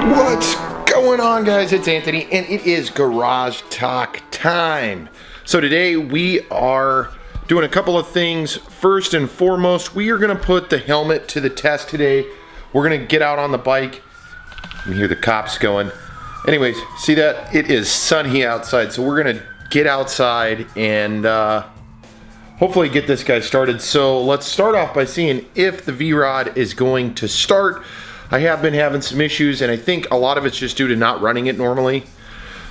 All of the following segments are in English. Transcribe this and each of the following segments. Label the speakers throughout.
Speaker 1: What's going on, guys? It's Anthony, and it is Garage Talk time. So today we are doing a couple of things. First and foremost, we are going to put the helmet to the test today. We're going to get out on the bike. You can hear the cops going. Anyways, see that? It is sunny outside, so we're going to get outside and hopefully get this guy started. So let's start off by seeing if the VRoD is going to start. I have been having some issues, and I think a lot of it's just due to not running it normally.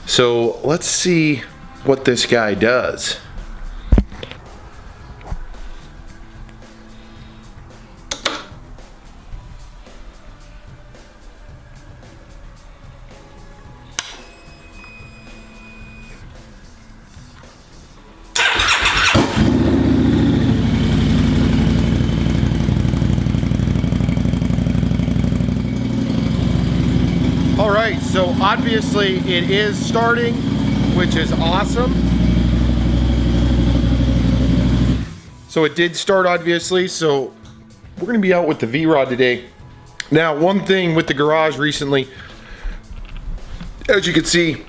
Speaker 1: So let's see what this guy does. Alright, so obviously it is starting, which is awesome. So it did start, obviously, so we're going to be out with the VRoD today. Now, one thing with the garage recently, as you can see,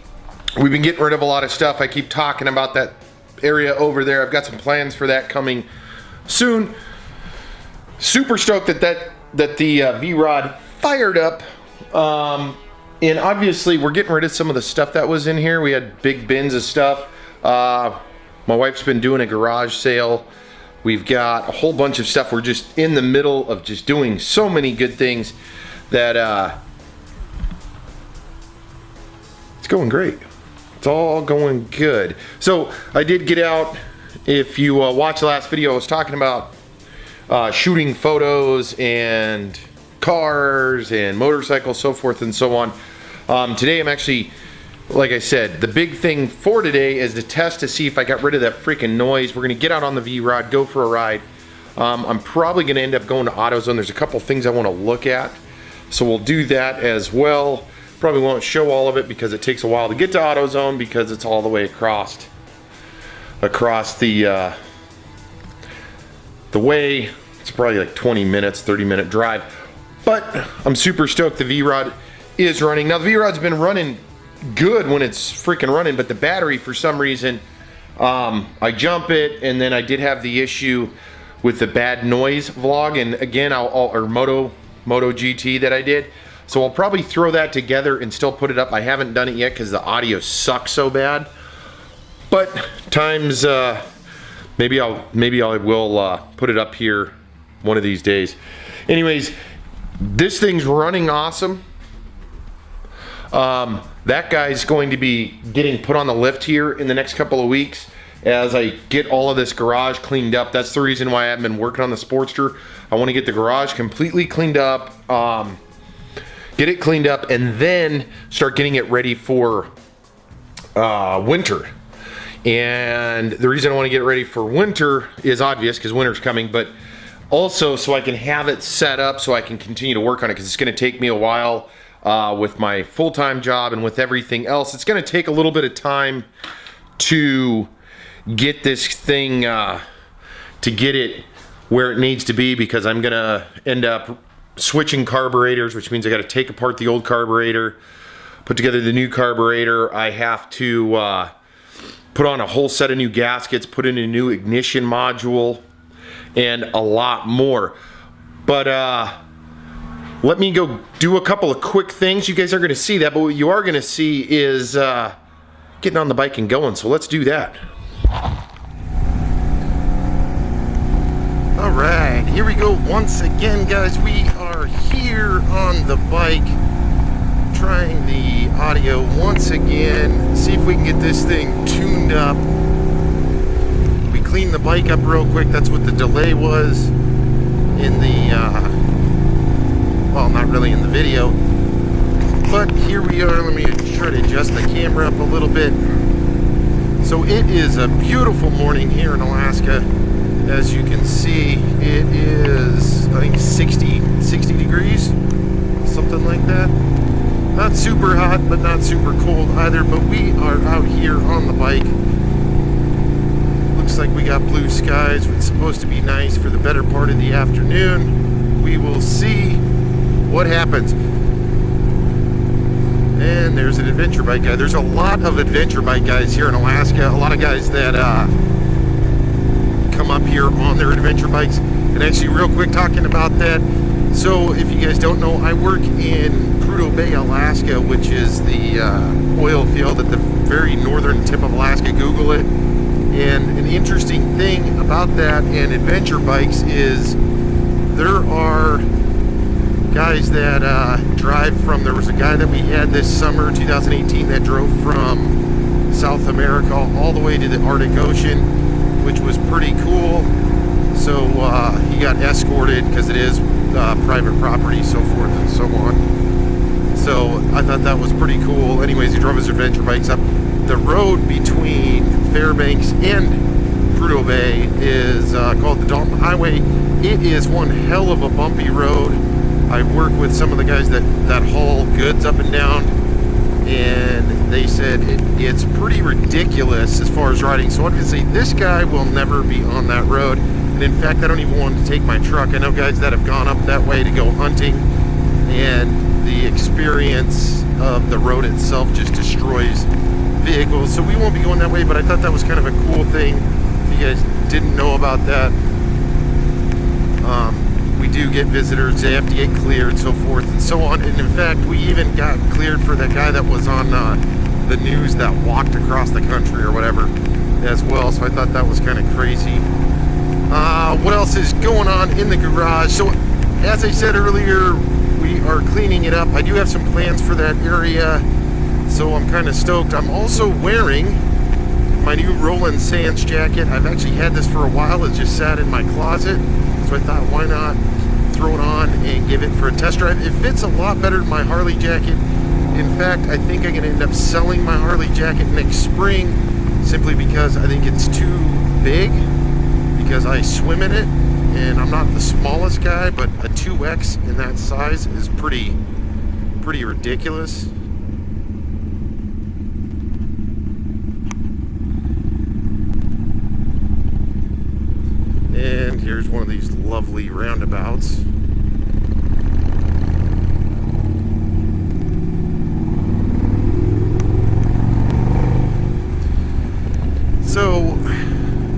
Speaker 1: we've been getting rid of a lot of stuff. I keep talking about that area over there. I've got some plans for that coming soon. Super stoked that the VRoD fired up. And obviously we're getting rid of some of the stuff that was in here. We had big bins of stuff. My wife's been doing a garage sale. We've got a whole bunch of stuff. We're just in the middle of just doing so many good things that it's going great. It's all going good. So I did get out. If you watched the last video, I was talking about shooting photos and cars and motorcycles, so forth and so on. Today I'm actually, like I said, the big thing for today is the test to see if I got rid of that freaking noise. We're gonna get out on the VRoD, go for a ride. I'm probably gonna end up going to AutoZone. There's a couple things I want to look at, so we'll do that as well. Probably won't show all of it because it takes a while to get to AutoZone because it's all the way across the way. It's probably like 20 minutes, 30-minute drive. But I'm super stoked the VRoD is running. Now the VRoD's been running good when it's freaking running, but the battery for some reason, I jump it, and then I did have the issue with the bad noise vlog, and again, or Moto GT that I did. So I'll probably throw that together and still put it up. I haven't done it yet because the audio sucks so bad. But times, maybe I will put it up here one of these days. Anyways, this thing's running awesome. That guy's going to be getting put on the lift here in the next couple of weeks as I get all of this garage cleaned up. That's the reason why I've been working on the Sportster. I want to get the garage completely cleaned up, get it cleaned up, and then start getting it ready for winter. And the reason I want to get it ready for winter is obvious because winter's coming, but also so I can have it set up so I can continue to work on it, because it's going to take me a while with my full-time job and with everything else. It's going to take a little bit of time to get this thing, to get it where it needs to be, because I'm going to end up switching carburetors, which means I got to take apart the old carburetor, put together the new carburetor. I have to put on a whole set of new gaskets, put in a new ignition module, and a lot more. But let me go do a couple of quick things. You guys are going to see that, but what you are going to see is getting on the bike and going. So let's do that. All right, here we go once again, guys. We are here on the bike, trying the audio once again, see if we can get this thing tuned up. We cleaned the bike up real quick. That's what the delay was in the well, not really in the video, but here we are. Let me try to adjust the camera up a little bit. So it is a beautiful morning here in Alaska. As you can see, it is, I think, 60 degrees, something like that. Not super hot, but not super cold either, but we are out here on the bike. Looks like we got blue skies. It's supposed to be nice for the better part of the afternoon. We will see what happens. And there's an adventure bike guy. There's a lot of adventure bike guys here in Alaska. A lot of guys that come up here on their adventure bikes. And actually, real quick, talking about that. So, if you guys don't know, I work in Prudhoe Bay, Alaska, which is the oil field at the very northern tip of Alaska. Google it. And an interesting thing about that and adventure bikes is there are guys that drive from, there was a guy that we had this summer, 2018, that drove from South America all the way to the Arctic Ocean, which was pretty cool. So he got escorted because it is private property, so forth and so on. So I thought that was pretty cool. Anyways, he drove his adventure bikes up. The road between Fairbanks and Prudhoe Bay is called the Dalton Highway. It is one hell of a bumpy road. I work with some of the guys that haul goods up and down, and they said it's pretty ridiculous as far as riding. So obviously this guy will never be on that road. And in fact, I don't even want to take my truck. I know guys that have gone up that way to go hunting, and the experience of the road itself just destroys vehicles. So we won't be going that way, but I thought that was kind of a cool thing. If you guys didn't know about that, we do get visitors. They have to get cleared, so forth and so on. And in fact, we even got cleared for that guy that was on the news that walked across the country or whatever as well. So I thought that was kind of crazy. What else is going on in the garage? So as I said earlier, we are cleaning it up. I do have some plans for that area, so I'm kind of stoked. I'm also wearing my new Roland Sands jacket. I've actually had this for a while. It just sat in my closet, so I thought, why not throw it on and give it for a test drive. It fits a lot better than my Harley jacket. In fact, I think I'm going to end up selling my Harley jacket next spring, simply because I think it's too big, because I swim in it, and I'm not the smallest guy, but a 2X in that size is pretty ridiculous. And here's one of these lovely roundabouts. So,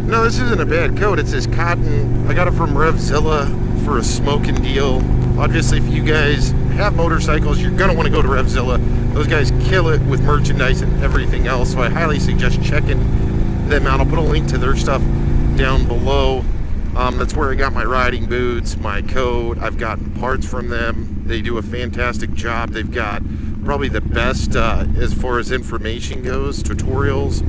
Speaker 1: no, this isn't a bad coat. It's this cotton. I got it from RevZilla for a smoking deal. Obviously, if you guys have motorcycles, you're going to want to go to RevZilla. Those guys kill it with merchandise and everything else, so I highly suggest checking them out. I'll put a link to their stuff down below. That's where I got my riding boots, my coat. I've gotten parts from them. They do a fantastic job. They've got probably the best as far as information goes, tutorials,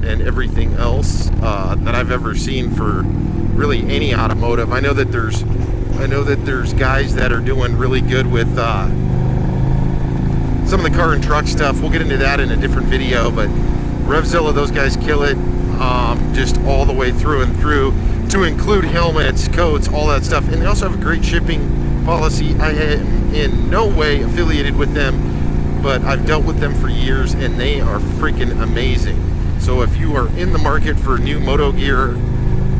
Speaker 1: and everything else that I've ever seen for really any automotive. I know that there's guys that are doing really good with some of the car and truck stuff. We'll get into that in a different video, but RevZilla, those guys kill it just all the way through and through, to include helmets, coats, all that stuff. And they also have a great shipping policy. I am in no way affiliated with them, but I've dealt with them for years, and they are freaking amazing. So if you are in the market for new moto gear,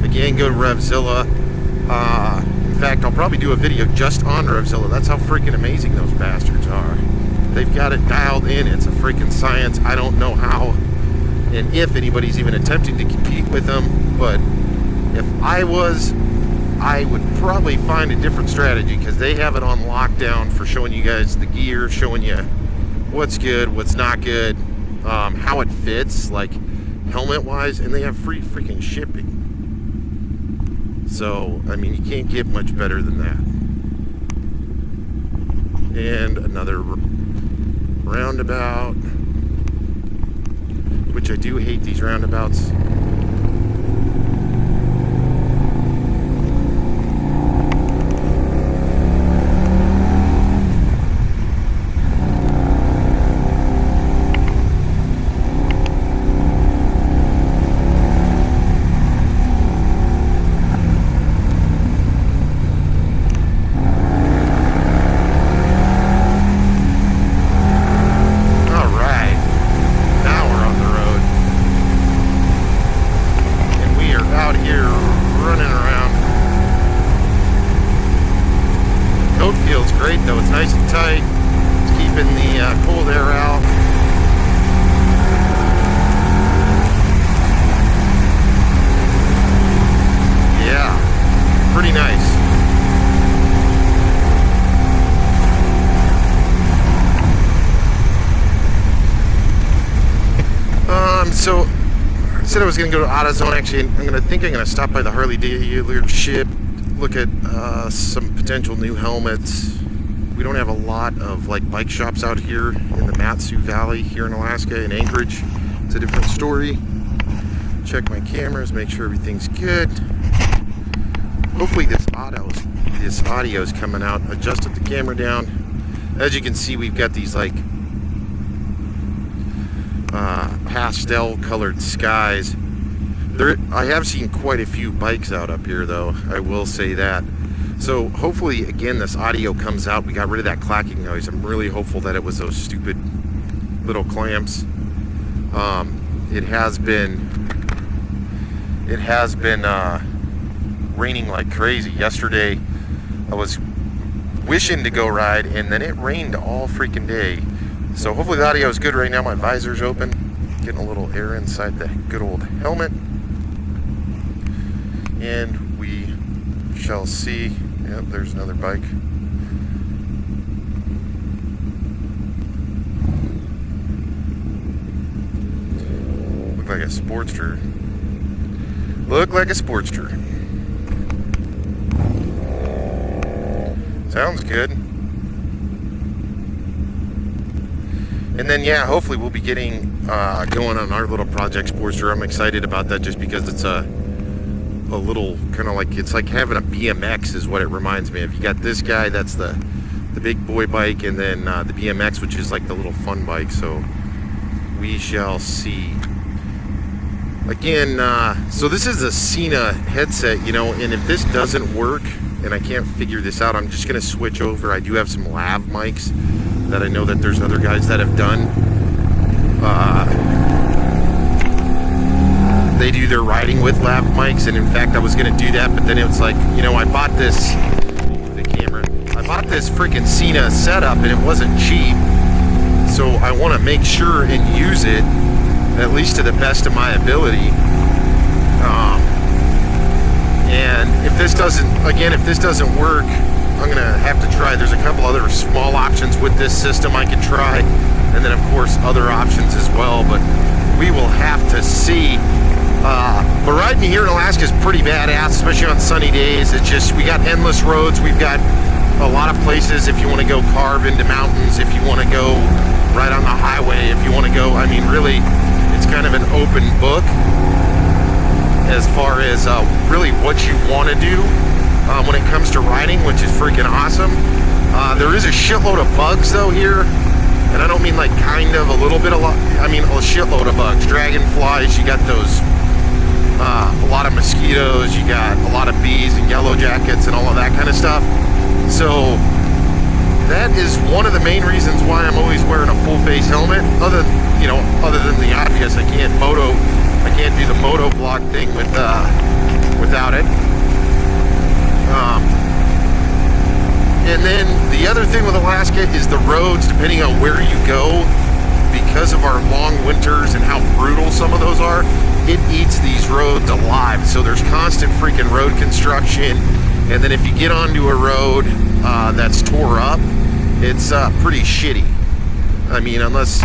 Speaker 1: again, go to RevZilla. In fact, I'll probably do a video just on RevZilla. That's how freaking amazing those bastards are. They've got it dialed in. It's a freaking science. I don't know how and if anybody's even attempting to compete with them, but if I would probably find a different strategy, because they have it on lockdown for showing you guys the gear, showing you what's good, what's not good, how it fits, like helmet wise, and they have free freaking shipping. So, I mean, you can't get much better than that. And another roundabout, which I do hate these roundabouts. keeping the cold air out. Yeah, pretty nice. So I said I was going to go to AutoZone. Actually, I'm going to stop by the Harley dealership, look at some potential new helmets. We don't have a lot of like bike shops out here in the Mat-Su Valley here in Alaska. In Anchorage, it's a different story. Check my cameras, make sure everything's good. Hopefully this audio is coming out. Adjusted the camera down. As you can see, we've got these like pastel colored skies. I have seen quite a few bikes out up here though, I will say that. So hopefully again this audio comes out. We got rid of that clacking noise. I'm really hopeful that it was those stupid little clamps. It has been raining like crazy. Yesterday I was wishing to go ride and then it rained all freaking day. So hopefully the audio is good right now. My visor's open. Getting a little air inside the good old helmet. And we shall see. Yep, there's another bike. Look like a Sportster. Look like a Sportster. Sounds good. And then yeah, hopefully we'll be getting going on our little project Sportster. I'm excited about that just because it's a little kind of like, it's like having a BMX is what it reminds me of. You got this guy, that's the big boy bike, and then the BMX, which is like the little fun bike. So we shall see. Again, so this is a Sena headset, you know, and if this doesn't work and I can't figure this out, I'm just gonna switch over. I do have some lav mics that I know that there's other guys that have done. They do their riding with lav mics, and in fact I was gonna do that, but then it was like, you know, I bought this freaking Sena setup and it wasn't cheap, so I want to make sure and use it at least to the best of my ability. And if this doesn't work, I'm gonna have to try. There's a couple other small options with this system I can try, and then of course other options as well, but we will have to see. But riding here in Alaska is pretty badass, especially on sunny days. It's just, we got endless roads. We've got a lot of places if you want to go carve into mountains, if you want to go right on the highway, if you want to go, I mean really, it's kind of an open book as far as really what you want to do when it comes to riding, which is freaking awesome. There is a shitload of bugs though here, and I don't mean like kind of a little bit, I mean a shitload of bugs. Dragonflies, you got those, a lot of mosquitoes, you got a lot of bees and yellow jackets and all of that kind of stuff. So that is one of the main reasons why I'm always wearing a full face helmet. Other than the obvious, I can't do the Motovlog thing without it. And then the other thing with Alaska is the roads, depending on where you go, because of our long winters and how brutal some of those are, it eats these roads alive. So there's constant freaking road construction, and then if you get onto a road that's tore up, it's pretty shitty. I mean, unless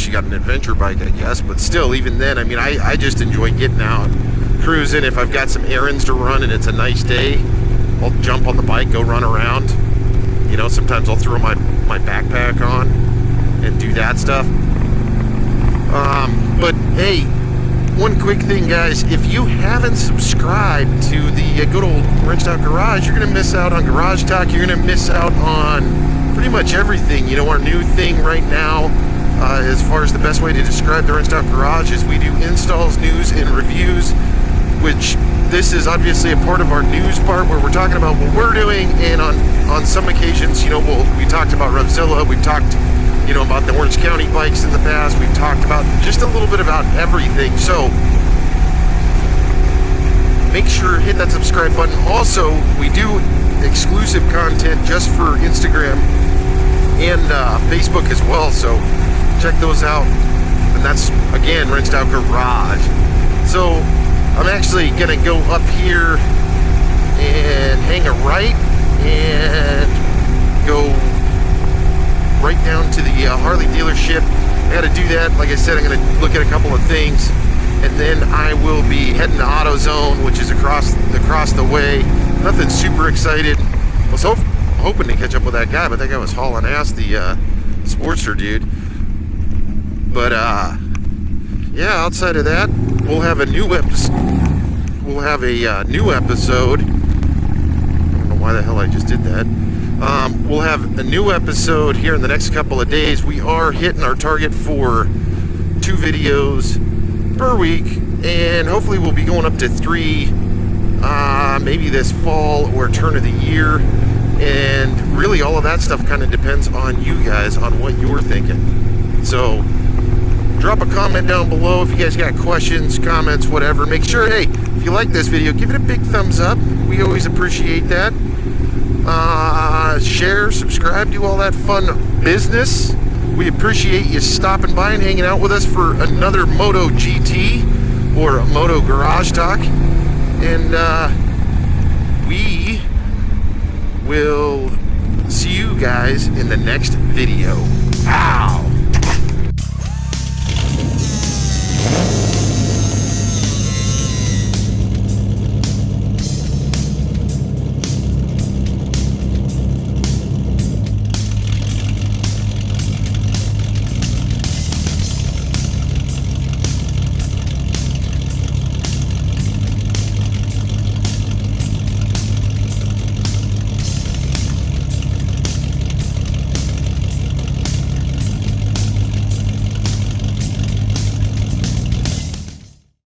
Speaker 1: you got an adventure bike, I guess, but still, even then, I mean, I just enjoy getting out, cruising. If I've got some errands to run and it's a nice day, I'll jump on the bike, go run around. You know, sometimes I'll throw my backpack on and do that stuff. But hey, one quick thing, guys, if you haven't subscribed to the good old Wrenched Out Garage, you're gonna miss out on Garage Talk. You're gonna miss out on pretty much everything. You know, our new thing right now, as far as the best way to describe the Wrenched Out Garage, is we do installs, news, and reviews, which this is obviously a part of our news part where we're talking about what we're doing, and on some occasions, you know, we talked about Revzilla, we've talked, you know, about the Orange County bikes in the past, we've talked about just a little bit about everything. So make sure hit that subscribe button. Also, we do exclusive content just for Instagram and Facebook as well, so check those out. And that's, again, Wrenched Out Garage. So I'm actually gonna go up here and hang a right and go right down to the Harley dealership. I gotta do that. Like I said, I'm gonna look at a couple of things, and then I will be heading to AutoZone, which is across the way. Nothing super excited. I was hoping to catch up with that guy, but that guy was hauling ass, the Sportster dude. But yeah, outside of that, we'll have a new episode. We'll have a new episode. I don't know why the hell I just did that. We'll have a new episode here in the next couple of days. We are hitting our target for 2 videos per week, and hopefully we'll be going up to 3, maybe this fall or turn of the year. And really, all of that stuff kind of depends on you guys, on what you're thinking. So drop a comment down below if you guys got questions, comments, whatever. Make sure, hey, if you like this video, give it a big thumbs up. We always appreciate that. Share, subscribe, do all that fun business. We appreciate you stopping by and hanging out with us for another Moto GT or Moto Garage Talk. And we will see you guys in the next video. Ow!